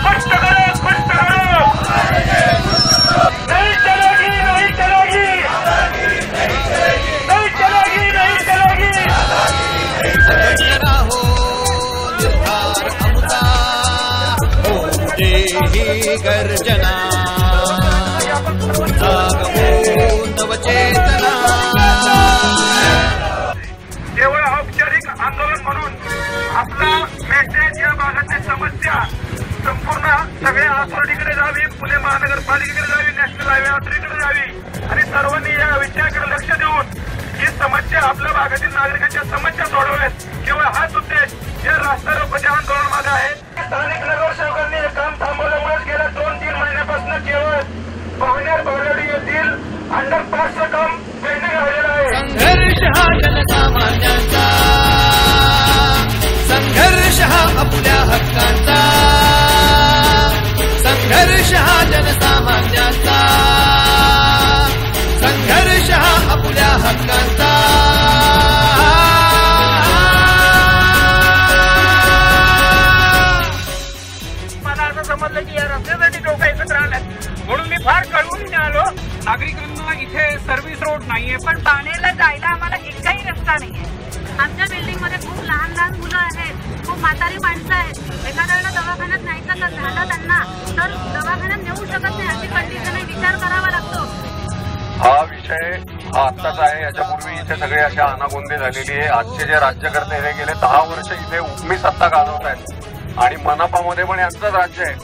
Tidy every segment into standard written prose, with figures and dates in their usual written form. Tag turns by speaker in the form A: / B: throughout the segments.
A: कुछ करो, कुछ करो। नहीं चलेगी, नहीं चलेगी, नहीं चलेगी, नहीं चलेगी।
B: गर्जना नवचेतना
A: केवळ औपचारिक आंदोलन म्हणून आपला मेसेज या भागातील समस्या संपूर्ण सगळ्या अथॉरिटीकडे जावी, पुणे महानगरपालिकेकडे जावी, नॅशनल हायवे अथॉरिटीकडे जावी आणि सर्वांनी या विषयाकडे लक्ष देऊन ही समस्या आपल्या भागातील नागरिकांच्या समस्या सोडवाव्यात. केवळ हाच उद्देश या रास्ता रोकोच्या आंदोलनामध्ये आहे. स्थानिक नगरसेवकांनी हे काम थांबवल्यामुळेच गेल्या 2-3 महिन्यापासून केवळ पावणेर बालेवाडी येथील अंडरपासचं काम पेंडिंग राहिलेलं आहे.
B: संघर्ष हा जनसामान्यांचा, संघर्ष हा आपल्या हक्कांचा, संघर्ष हा जनसामान्यांचा, संघर्ष हा आपल्या हक्कांचा.
A: मला असं समजलं की या रस्त्यासाठी लोक एकत्र आल्यात म्हणून मी फार कळवून आलो. नागरिकांना इथे सर्व्हिस रोड नाहीये, पण
C: पाण्याला जायला आम्हाला एकही रस्ता नाहीये. आमच्या बिल्डिंग मध्ये खूप लहान लहान मुलं आहेत, खूप म्हातारी माणसं आहेत. एखाद्या वेळेला दवाखान्यात न्यायचं तर झालं त्यांना तर दवाखान्यात नेऊ शकत नाही अशी कंडिशन आहे. विचार करावा लागतो.
D: हा विषय हा आत्ताच आहे. याच्यापूर्वी इथे सगळे अशा अनागोंदी झालेली आहे. आजचे जे राज्यकर्ते हे गेले 10 वर्ष इथे उपमी सत्ता गाजवत आहेत आणि मनपामध्ये पण यांचंच राज्य आहे.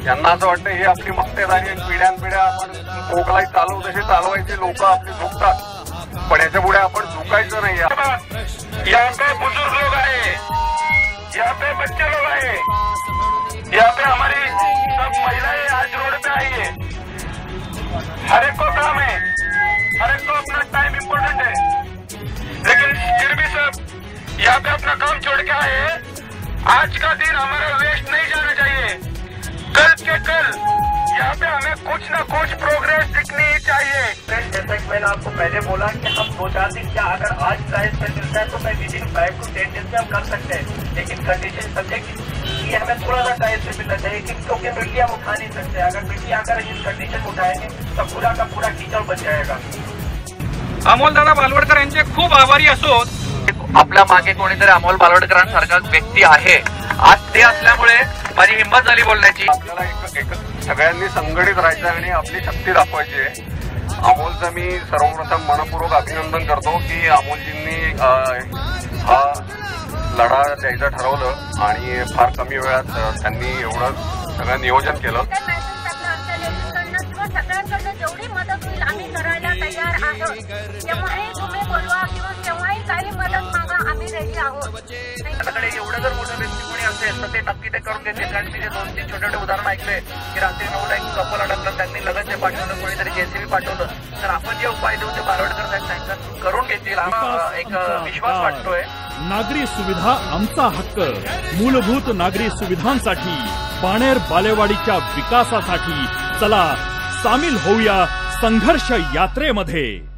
D: यांना असं वाटतं ही आपली मक्तेदारी आणि पिढ्यानपिढ्या आपण कोकलाई चालवू तशी चालवायची. लोक आपली झुकतात पण याच्या पुढे आपण झुकायचं नाही. यहाँ पे बुजुर्ग लोग आए, यहाँ पे बच्चे लोग आए, यहाँ पे हमारी सब महिलाएं आज रोड पे आई है. हर एक को काम है, हर एक को अपना टाइम इम्पोर्टेंट है, लेकिन फिर भी सब यहाँ पे अपना काम छोड़ के आए. आज का दिन हमारा वेस्ट नहीं जाना चाहिए. कल के कल यहाँ पे हमें कुछ न कुछ प्रोग्रेस दिखनी ही चाहिए. जैसा कि मैंने आपको पहले बोला कि हम 2-4 दिन क्या अगर आज प्राइस पे मिलता है तो मैं विदिन 5 to 10 डेज में हम कर सकते हैं. लेकिन कंडीशन सब्जेक्ट कि हमें थोड़ा सा टाइम से मिलना चाहिए क्योंकि मिट्टी हम उठा नहीं सकते. अगर मिट्टी आकर इस कंडीशन उठाएंगे तो पूरा का पूरा कीचड़ बच जाएगा. अमोलदादा बालवडकर यांचे खूप आभारी असो.
E: आपल्या मागे कोणीतरी अमोल बालवडकरांसारखा व्यक्ती आहे. आज ते असल्यामुळे माझी हिंमत झाली बोलण्याची.
D: आपल्याला एक सगळ्यांनी संघटित राहायचं आणि आपली शक्ती दाखवायची आहे. अमोलचं मी सर्वप्रथम मनपूर्वक अभिनंदन करतो की अमोलजींनी हा लढा द्यायचं ठरवलं आणि फार कमी वेळात त्यांनी एवढं सगळं नियोजन केलं.
C: सगळ्यांकडनं जेवढी मदत होईल आम्ही करायला तयार आहोत. केव्हाही तुम्ही बोलवा किंवा केव्हाही काही मदत मागा, आम्ही रेडी आहोत.
A: आपल्याकडे एवढं जर मोठं व्यक्ती कोणी असेल तर ते नक्की ते करून घेतील. कारण मी जे 2-3 छोटे उदाहरण ऐकले की रात्री 9ला एक कपल अडकलं, त्यांनी लगेच ते पाठवलं, कोणीतरी जेसीबी पाठवलं. तर आपण जे उपाय देऊ ते बालवडकर साहेब करून घेतील हा एक विश्वास वाटतोय.
F: नागरी सुविधा आमचा हक्क. मूलभूत नागरी सुविधांसाठी, पाणेर बालेवाडीच्या विकासासाठी चला सामील होऊया संघर्ष यात्रेमध्ये.